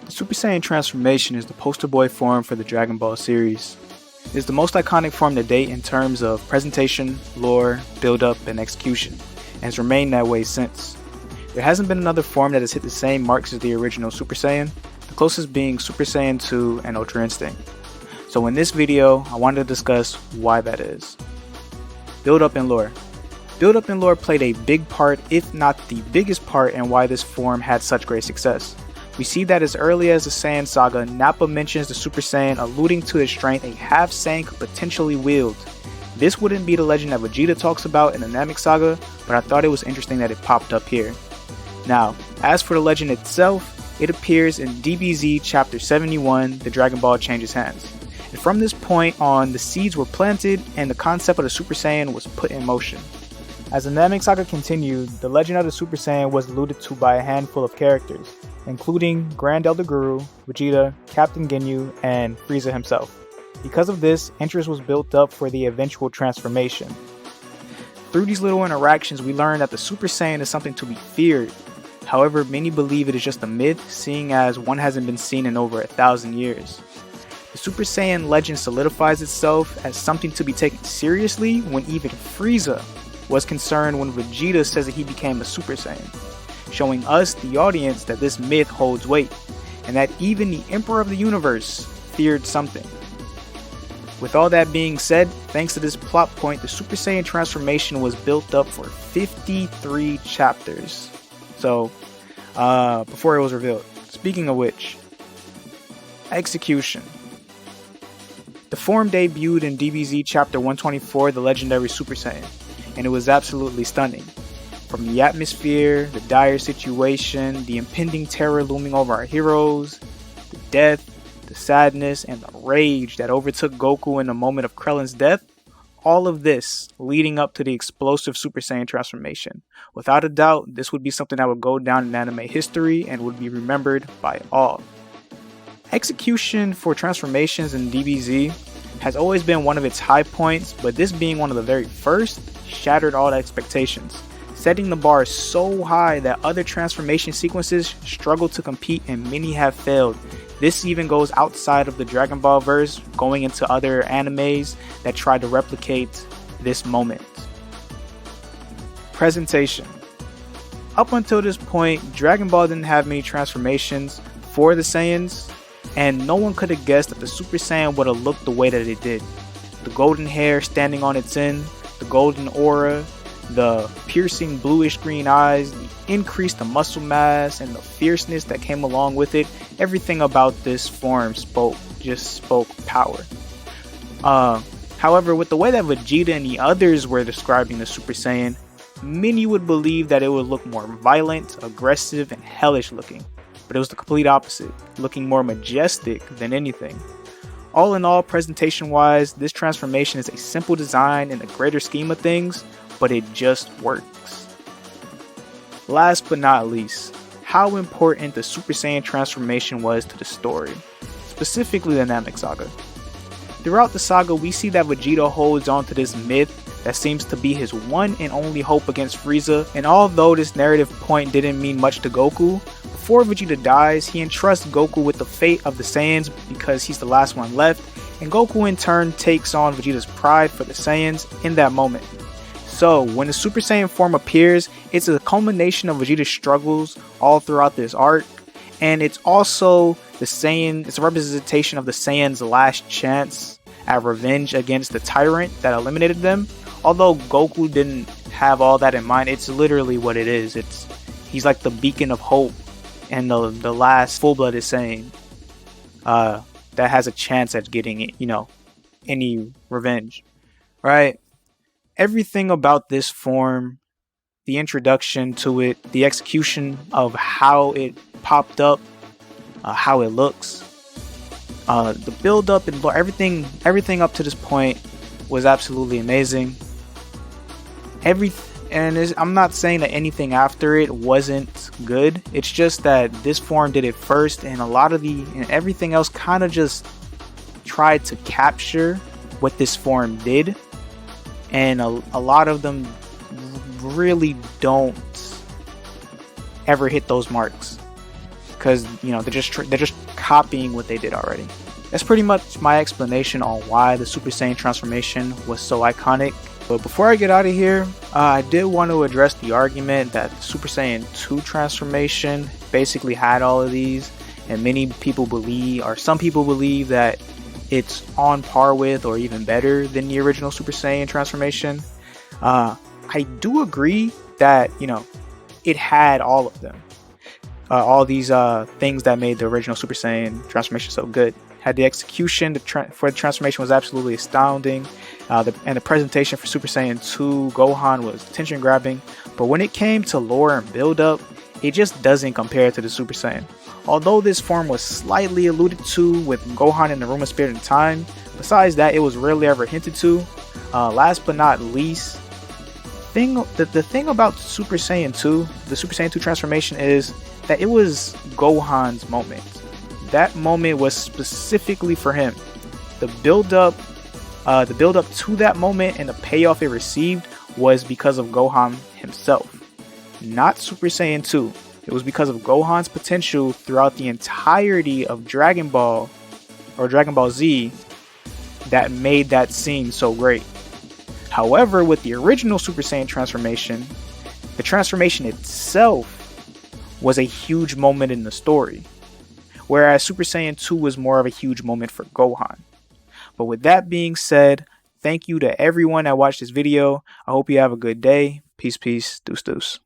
The Super Saiyan transformation is the poster boy form for the Dragon Ball series. It is the most iconic form to date in terms of presentation, lore, build-up, and execution, and has remained that way since. There hasn't been another form that has hit the same marks as the original Super Saiyan, the closest being Super Saiyan 2 and Ultra Instinct. So in this video, I wanted to discuss why that is. Build-up and lore. Build-up and lore played a big part, if not the biggest part, in why this form had such great success. We see that as early as the Saiyan saga, Nappa mentions the Super Saiyan, alluding to the strength a half Saiyan could potentially wield. This wouldn't be the legend that Vegeta talks about in the Namek saga, but I thought it was interesting that it popped up here. Now, as for the legend itself, it appears in DBZ chapter 71, the Dragon Ball changes hands. And from this point on, the seeds were planted and the concept of the Super Saiyan was put in motion. As the Namek saga continued, the legend of the Super Saiyan was alluded to by a handful of characters, including Grand Elder Guru, Vegeta, Captain Ginyu, and Frieza himself. Because of this, interest was built up for the eventual transformation. Through these little interactions, we learned that the Super Saiyan is something to be feared. However, many believe it is just a myth, seeing as one hasn't been seen in over 1,000 years. The Super Saiyan legend solidifies itself as something to be taken seriously when even Frieza was concerned when Vegeta says that he became a Super Saiyan, showing us, the audience, that this myth holds weight, and that even the Emperor of the Universe feared something. With all that being said, thanks to this plot point, the Super Saiyan transformation was built up for 53 chapters. So, before it was revealed. Speaking of which, execution. The form debuted in DBZ chapter 124, The Legendary Super Saiyan, and it was absolutely stunning. From the atmosphere, the dire situation, the impending terror looming over our heroes, the death, the sadness, and the rage that overtook Goku in the moment of Krillin's death, all of this leading up to the explosive Super Saiyan transformation. Without a doubt, this would be something that would go down in anime history and would be remembered by all. Execution for transformations in DBZ has always been one of its high points, but this being one of the very first, shattered all expectations, setting the bar so high that other transformation sequences struggle to compete and many have failed. This even goes outside of the Dragon Ball verse, going into other animes that try to replicate this moment. Presentation. Up until this point, Dragon Ball didn't have many transformations for the Saiyans, and no one could have guessed that the Super Saiyan would have looked the way that it did. The golden hair standing on its end, the golden aura, the piercing bluish green eyes, the increased muscle mass, and the fierceness that came along with it. Everything about this form spoke power. However, with the way that Vegeta and the others were describing the Super Saiyan, many would believe that it would look more violent, aggressive, and hellish looking. But it was the complete opposite, looking more majestic than anything. All in all, presentation-wise, this transformation is a simple design in the greater scheme of things, but it just works. Last but not least, how important the Super Saiyan transformation was to the story, specifically the Namek saga. Throughout the saga, we see that Vegeta holds on to this myth that seems to be his one and only hope against Frieza, and although this narrative point didn't mean much to Goku, before Vegeta dies, he entrusts Goku with the fate of the Saiyans because he's the last one left, and Goku in turn takes on Vegeta's pride for the Saiyans in that moment. So, when the Super Saiyan form appears, it's a culmination of Vegeta's struggles all throughout this arc, and it's also it's a representation of the Saiyans' last chance at revenge against the tyrant that eliminated them. Although Goku didn't have all that in mind, it's literally what it is. He's like the beacon of hope and the last full-blooded Saiyan that has a chance at getting, any revenge, right? Everything about this form, the introduction to it, the execution of how it popped up, how it looks, the build-up and everything up to this point was absolutely amazing. I'm not saying that anything after it wasn't good. It's just that this form did it first, and everything else kind of just tried to capture what this form did, and a lot of them really don't ever hit those marks. because they're just copying what they did already. That's pretty much my explanation on why the Super Saiyan transformation was so iconic. But before I get out of here, I did want to address the argument that the Super Saiyan 2 transformation basically had all of these, and many people believe, or some people believe, that it's on par with or even better than the original Super Saiyan transformation. I do agree that, it had all of them. All these things that made the original Super Saiyan transformation so good. Had the execution for the transformation was absolutely astounding, and the presentation for Super Saiyan 2 Gohan was attention grabbing. But when it came to lore and build up, it just doesn't compare to the Super Saiyan. Although this form was slightly alluded to with Gohan in the Room of Spirit and Time, besides that it was rarely ever hinted to. Last but not least, the thing about Super Saiyan 2, the Super Saiyan 2 transformation, is that it was Gohan's moment. That moment was specifically for him. The build up to that moment and the payoff it received was because of Gohan himself, not Super Saiyan 2. It was because of Gohan's potential throughout the entirety of Dragon Ball or Dragon Ball Z that made that scene so great. However, with the original Super Saiyan transformation, the transformation itself was a huge moment in the story, whereas Super Saiyan 2 was more of a huge moment for Gohan. But with that being said, thank you to everyone that watched this video. I hope you have a good day. Peace, peace, deuce, deuce.